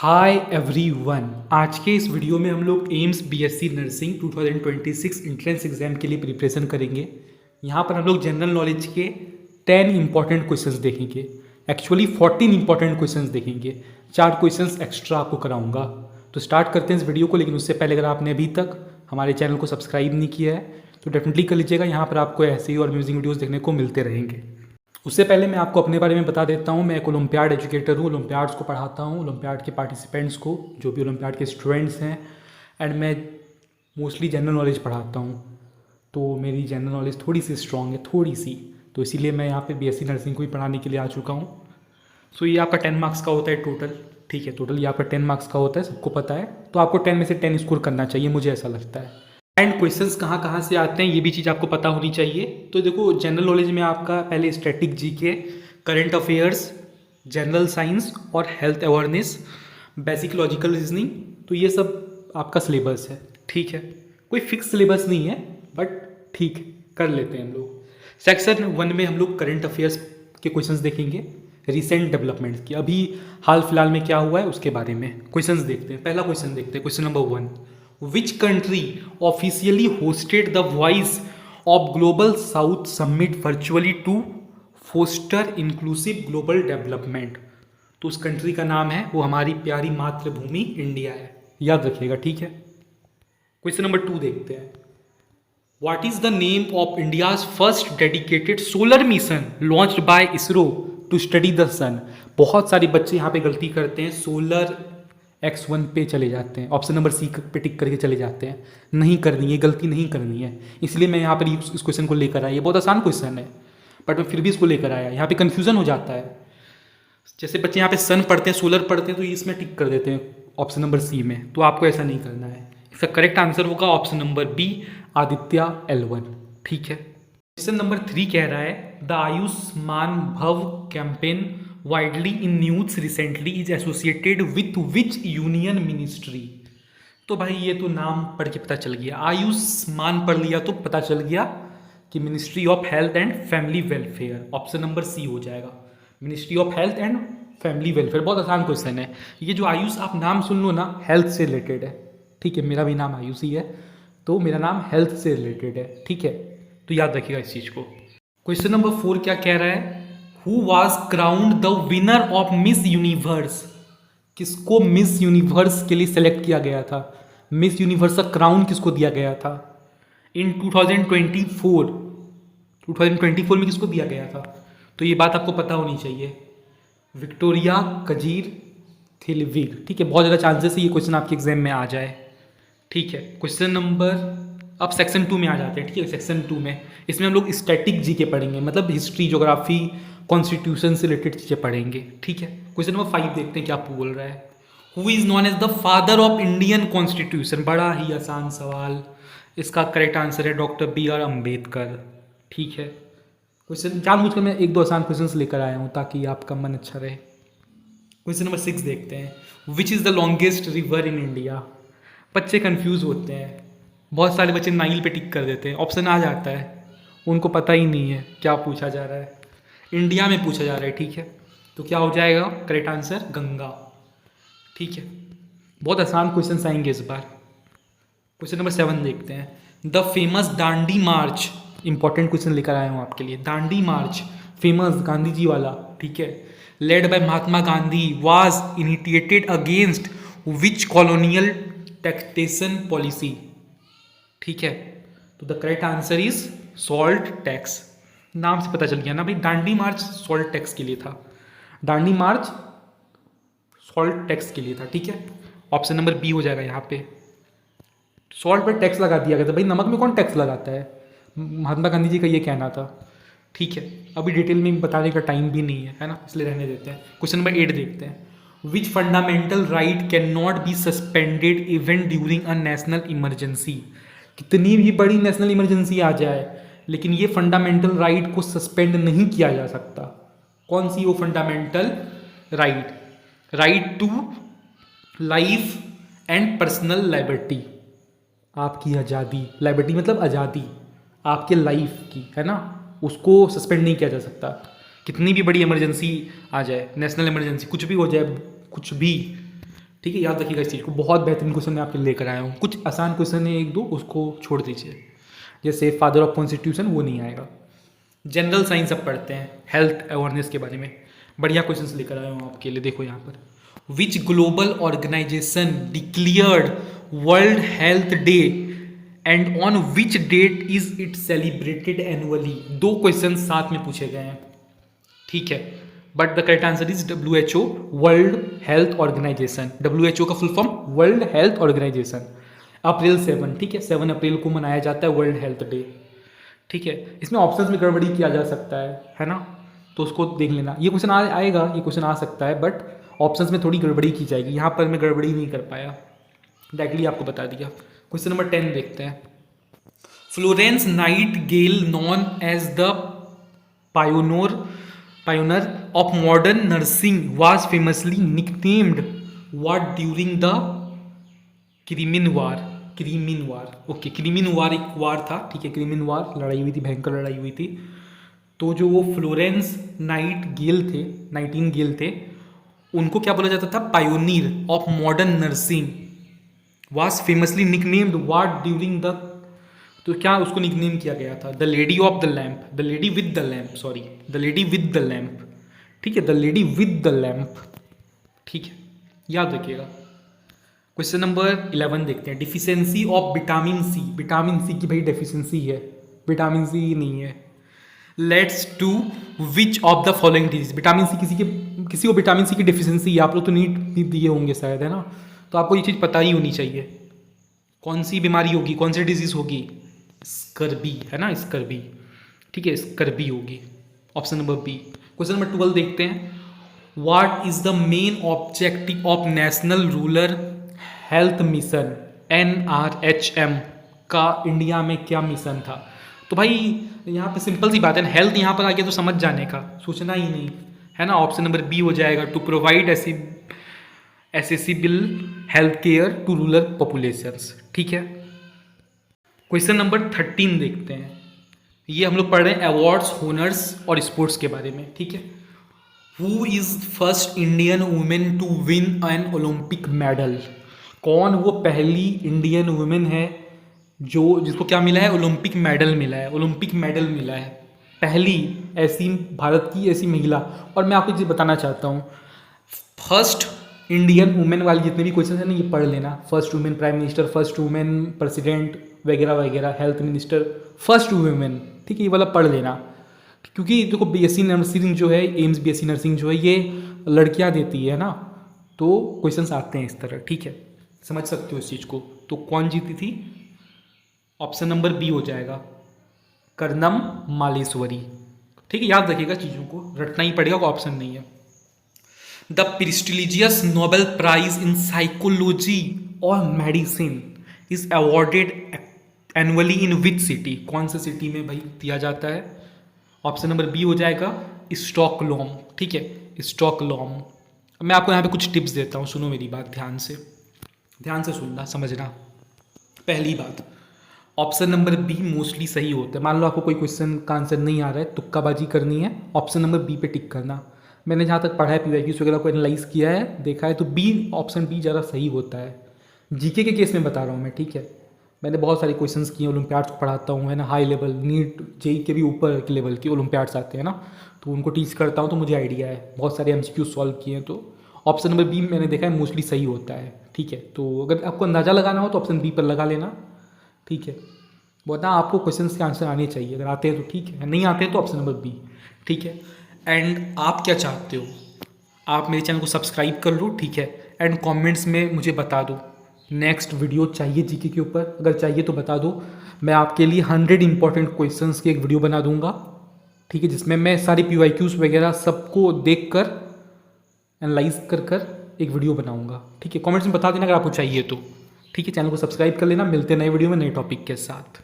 Hi everyone, आज के इस वीडियो में हम लोग AIIMS BSc nursing 2026 entrance exam के लिए प्रिपरेशन करेंगे। यहाँ पर हम लोग जनरल नॉलेज के 10 इंपॉर्टेंट क्वेश्चंस देखेंगे। एक्चुअली 14 इंपॉर्टेंट क्वेश्चंस देखेंगे, 4 क्वेश्चंस एक्स्ट्रा आपको कराऊंगा। तो स्टार्ट करते हैं इस वीडियो को, लेकिन उससे पहले अगर आपने अभी तक हमारे चैनल को सब्सक्राइब नहीं किया है तो डेफिनेटली कर लीजिएगा। यहाँ पर आपको ऐसे ही और म्यूजिक वीडियोज़ देखने को मिलते रहेंगे। उससे पहले मैं आपको अपने बारे में बता देता हूँ। मैं एक ओलंपियाड एजुकेटर हूँ, ओलंपियाड्स को पढ़ाता हूँ, ओलंपियाड के पार्टिसिपेंट्स को, जो भी ओलंपियाड के स्टूडेंट्स हैं। एंड मैं मोस्टली जनरल नॉलेज पढ़ाता हूँ, तो मेरी जनरल नॉलेज थोड़ी सी स्ट्रॉन्ग है, थोड़ी सी। तो इसीलिए मैं यहाँ पे बीएससी नर्सिंग को ही पढ़ाने के लिए आ चुका हूँ। सो ये आपका 10 मार्क्स का होता है टोटल, ठीक है। टोटल ये आपका 10 मार्क्स का होता है, सबको पता है। तो आपको 10 में से 10 स्कोर करना चाहिए, मुझे ऐसा लगता है। एंड क्वेश्चंस कहाँ से आते हैं ये भी चीज़ आपको पता होनी चाहिए। तो देखो, जनरल नॉलेज में आपका पहले static GK, current affairs, general science और health awareness, basic logical reasoning, तो ये सब आपका सिलेबस है, ठीक है। कोई फिक्स सिलेबस नहीं है, बट ठीक कर लेते हैं हम लोग। सेक्शन 1 में हम लोग करंट अफेयर्स के क्वेश्चंस देखेंगे, रिसेंट डेवलपमेंट्स की, अभी हाल फिलहाल में क्या हुआ है उसके बारे में क्वेश्चंस देखते हैं। पहला क्वेश्चन देखते हैं, question number 1। Which country officially hosted the Voice of Global South Summit virtually to foster inclusive global development? तो उस कंट्री का नाम है, वो हमारी प्यारी मातृभूमि इंडिया है, याद रखिएगा, ठीक है। क्वेश्चन नंबर 2 देखते हैं। What is the name of India's first dedicated solar mission launched by ISRO to study the sun? बहुत सारे बच्चे यहाँ पे गलती करते हैं, सोलर X1 पे चले जाते हैं, ऑप्शन नंबर सी पे टिक करके चले जाते हैं। नहीं करनी है, गलती नहीं करनी है, इसलिए मैं यहाँ पर इस क्वेश्चन को लेकर आया। ये बहुत आसान क्वेश्चन है, बट मैं फिर भी इसको लेकर आया। यहाँ पे कन्फ्यूजन हो जाता है, जैसे बच्चे यहाँ पे सन पढ़ते हैं, सोलर पढ़ते हैं, तो इसमें टिक कर देते हैं ऑप्शन नंबर सी में। तो आपको ऐसा नहीं करना है। इसका करेक्ट आंसर होगा option number B, Aditya L1, ठीक है। क्वेश्चन नंबर 3 कह रहा है, द आयुष्मान भव campaign widely in news recently is associated with which union ministry? तो भाई ये तो नाम पढ़ के पता चल गया, आयुष्मान पढ़ लिया तो पता चल गया कि ministry of health and family welfare, option number C हो जाएगा, ministry of health and family welfare. बहुत आसान क्वेश्चन है ये। जो आयुष आप नाम सुन लो ना, हेल्थ से रिलेटेड है, ठीक है। मेरा भी नाम आयुष ही है, तो मेरा नाम हेल्थ से रिलेटेड है, ठीक है। तो याद रखिएगा इस चीज़ को। क्वेश्चन नंबर 4 क्या कह रहा है, who was crowned the winner of miss universe? किसको मिस यूनिवर्स के लिए सेलेक्ट किया गया था? मिस यूनिवर्स का क्राउन किसको दिया गया था इन 2024 में किसको दिया गया था? तो ये बात आपको पता होनी चाहिए, विक्टोरिया कजीर थिलवीर, ठीक है। बहुत ज़्यादा चांसेस है ये क्वेश्चन आपके एग्जाम में आ जाए, ठीक है। क्वेश्चन नंबर, अब सेक्शन 2 में आ जाते हैं, ठीक है। सेक्शन 2 में इसमें हम लोग स्टैटिक जीके पढ़ेंगे, मतलब हिस्ट्री, ज्योग्राफी, कॉन्स्टिट्यूशन से रिलेटेड चीज़ें पढ़ेंगे, ठीक है। क्वेश्चन नंबर 5 देखते हैं क्या बोल रहा है, who is known as the father of Indian constitution? बड़ा ही आसान सवाल, इसका करेक्ट आंसर है डॉक्टर BR अम्बेडकर, ठीक है। क्वेश्चन जानबूझकर मैं 1-2 आसान क्वेश्चन लेकर आया हूँ ताकि आपका मन अच्छा रहे। क्वेश्चन नंबर 6 देखते हैं, which is the longest river in India? बच्चे कंफ्यूज होते हैं, बहुत सारे बच्चे नाइल पे टिक कर देते हैं, ऑप्शन आ जाता है, उनको पता ही नहीं है क्या पूछा जा रहा है। इंडिया में पूछा जा रहा है, ठीक है। तो क्या हो जाएगा करेक्ट आंसर? गंगा, ठीक है। बहुत आसान क्वेश्चन आएंगे इस बार। क्वेश्चन नंबर 7 देखते हैं, the famous Dandi March, important question लेकर आया हूँ आपके लिए। दांडी मार्च, फेमस गांधी जी वाला, ठीक है, led by Mahatma Gandhi, was initiated against which colonial taxation policy? ठीक है। तो the correct answer is salt tax. नाम से पता चल गया ना भाई, दांडी मार्च सॉल्ट टैक्स के लिए था, दांडी मार्च सॉल्ट टैक्स के लिए था, ठीक है। ऑप्शन नंबर बी हो जाएगा यहाँ पे, सॉल्ट पर टैक्स लगा दिया गया था। भाई नमक में कौन टैक्स लगाता है? महात्मा गांधी जी का ये कहना था, ठीक है। अभी डिटेल में बताने का टाइम भी नहीं है ना, इसलिए रहने देते हैं। क्वेश्चन नंबर 8 देखते हैं, which fundamental right can not be suspended even during a national emergency? कितनी भी बड़ी नेशनल इमरजेंसी आ जाए, लेकिन ये फंडामेंटल राइट को सस्पेंड नहीं किया जा सकता। कौन सी वो fundamental right? Right to life and personal liberty, आपकी आज़ादी, लिबर्टी मतलब आज़ादी आपके लाइफ की, है ना, उसको सस्पेंड नहीं किया जा सकता। कितनी भी बड़ी इमरजेंसी आ जाए, नेशनल इमरजेंसी, कुछ भी हो जाए, कुछ भी, ठीक है, याद रखिएगा इस चीज़ को, बहुत बेहतरीन क्वेश्चन मैं आपके लिए लेकर आया हूँ। कुछ आसान क्वेश्चन है एक दो, उसको छोड़ दीजिए, जैसे फादर ऑफ कॉन्स्टिट्यूशन वो नहीं आएगा। जनरल साइंस अब पढ़ते हैं, हेल्थ अवेयरनेस के बारे में बढ़िया क्वेश्चन लेकर आया हूँ आपके लिए। देखो यहाँ पर, which global organization declared world health day and on which date is it celebrated annually. दो क्वेश्चन साथ में पूछे गए हैं, ठीक है, but the correct answer is WHO, world health organization. WHO का full form world health organization. April 7, ठीक है, 7 अप्रैल को मनाया जाता है वर्ल्ड हेल्थ डे, ठीक है। इसमें ऑप्शंस में गड़बड़ी किया जा सकता है ना, तो उसको देख लेना। ये क्वेश्चन आएगा, ये क्वेश्चन आ सकता है, बट ऑप्शंस में थोड़ी गड़बड़ी की जाएगी। यहाँ पर मैं गड़बड़ी नहीं कर पाया, डायरेक्टली आपको बता दिया। क्वेश्चन नंबर 10 देखते हैं। Florence Nightingale known as the pioneer of modern nursing was famously nicknamed what during the Crimean War? Okay, Crimean war एक वार था, ठीक है, क्रीमिन वार, लड़ाई हुई थी, भयंकर लड़ाई हुई थी। तो जो वो फ्लोरेंस नाइटिंगेल थे, उनको क्या बोला जाता था? Pioneer of modern nursing was famously nicknamed what during the, तो क्या उसको निकनेम किया गया था? The lady of the lamp, the lady with the lamp, sorry, the lady with the lamp, ठीक है, the lady with the lamp, ठीक है, याद रखिएगा। क्वेश्चन नंबर 11 देखते हैं। Deficiency of vitamin C, vitamin C की भाई डेफिशिएंसी है, विटामिन सी नहीं है। Let's to which of the following disease, vitamin C किसी को विटामिन सी की डेफिशिएंसी, आप लोग तो नीट दिए होंगे शायद, है ना, तो आपको ये चीज़ पता ही होनी चाहिए। कौन सी बीमारी होगी, कौन सी डिजीज होगी? स्कर्बी, है ना, स्कर्बी, ठीक है, स्कर्बी होगी, option number B. Question number 12 देखते हैं। What is the main objective of national rural health mission NRHM का इंडिया में क्या मिशन था? तो भाई यहाँ पे सिंपल सी बात है, हेल्थ यहाँ पर आ गया तो समझ जाने का, सोचना ही नहीं, है ना। ऑप्शन नंबर बी हो जाएगा, to provide accessible health care to rural populations, ठीक है। क्वेश्चन नंबर 13 देखते हैं। ये हम लोग पढ़ रहे हैं अवार्ड्स, होनर्स और स्पोर्ट्स के बारे में, ठीक है। Who is first Indian women to win an Olympic medal? कौन वो पहली इंडियन वुमेन है जिसको क्या मिला है? ओलंपिक मेडल मिला है, ओलंपिक मेडल मिला है, पहली ऐसी भारत की ऐसी महिला। और मैं आपको चीज़ बताना चाहता हूँ, फर्स्ट इंडियन वुमेन वाले जितने भी क्वेश्चन है ना, ये पढ़ लेना। First women prime minister, first women president वगैरह वगैरह, हेल्थ मिनिस्टर, फर्स्ट वुमेन, ठीक है, ये वाला पढ़ लेना। क्योंकि देखो BSc नर्सिंग जो है, एम्स BSc नर्सिंग जो है, ये लड़कियां देती है ना, तो क्वेश्चंस आते हैं इस तरह, ठीक है, समझ सकते हो इस चीज़ को। तो कौन जीती थी? ऑप्शन नंबर बी हो जाएगा, कर्नम मालेश्वरी, ठीक है, याद रखिएगा, चीज़ों को रटना ही पड़ेगा, कोई ऑप्शन नहीं है। The prestigious Nobel prize in psychology और medicine is awarded annually in which city? कौन से सिटी में भाई दिया जाता है? ऑप्शन नंबर बी हो जाएगा, स्टॉकहोम, ठीक है, स्टॉकहोम। मैं आपको यहाँ पे कुछ टिप्स देता हूँ, सुनो मेरी बात ध्यान से सुनना, समझना। पहली बात, ऑप्शन नंबर बी मोस्टली सही होता है। मान लो आपको कोई क्वेश्चन का आंसर नहीं आ रहा है, तुक्काबाजी करनी है, ऑप्शन नंबर बी पे टिक करना। मैंने जहाँ तक पढ़ा है, PYQs वगैरह को एनालाइज किया है, देखा है, तो ऑप्शन बी ज़्यादा सही होता है। जीके के केस में बता रहा हूँ मैं, ठीक है, मैंने बहुत सारे क्वेश्चंस किए, ओलंपियाड्स को पढ़ाता हूँ, है ना, हाई लेवल, नीट JEE के भी ऊपर के लेवल के ओलंपियाड्स आते हैं ना, तो उनको टीच करता हूँ, तो मुझे आइडिया है, बहुत सारे MCQ सॉल्व किए हैं। तो ऑप्शन नंबर बी मैंने देखा है मोस्टली सही होता है, ठीक है। तो अगर आपको अंदाज़ा लगाना हो तो ऑप्शन बी पर लगा लेना, ठीक है। वरना आपको क्वेश्चन के आंसर आने चाहिए, अगर आते हैं तो ठीक है, नहीं आते हैं तो ऑप्शन नंबर बी, ठीक है। एंड आप क्या चाहते हो? आप मेरे चैनल को सब्सक्राइब कर लो, ठीक है, एंड कमेंट्स में मुझे बता दो नेक्स्ट वीडियो चाहिए जीके के ऊपर, अगर चाहिए तो बता दो, मैं आपके लिए 100 इंपॉर्टेंट क्वेश्चंस की एक वीडियो बना दूंगा, ठीक है, जिसमें मैं सारी PYQs वगैरह सबको देख कर एनालाइज कर एक वीडियो बनाऊंगा, ठीक है। कमेंट्स में बता देना अगर आपको चाहिए तो, ठीक है। चैनल को सब्सक्राइब कर लेना, मिलते हैं नए वीडियो में नए टॉपिक के साथ।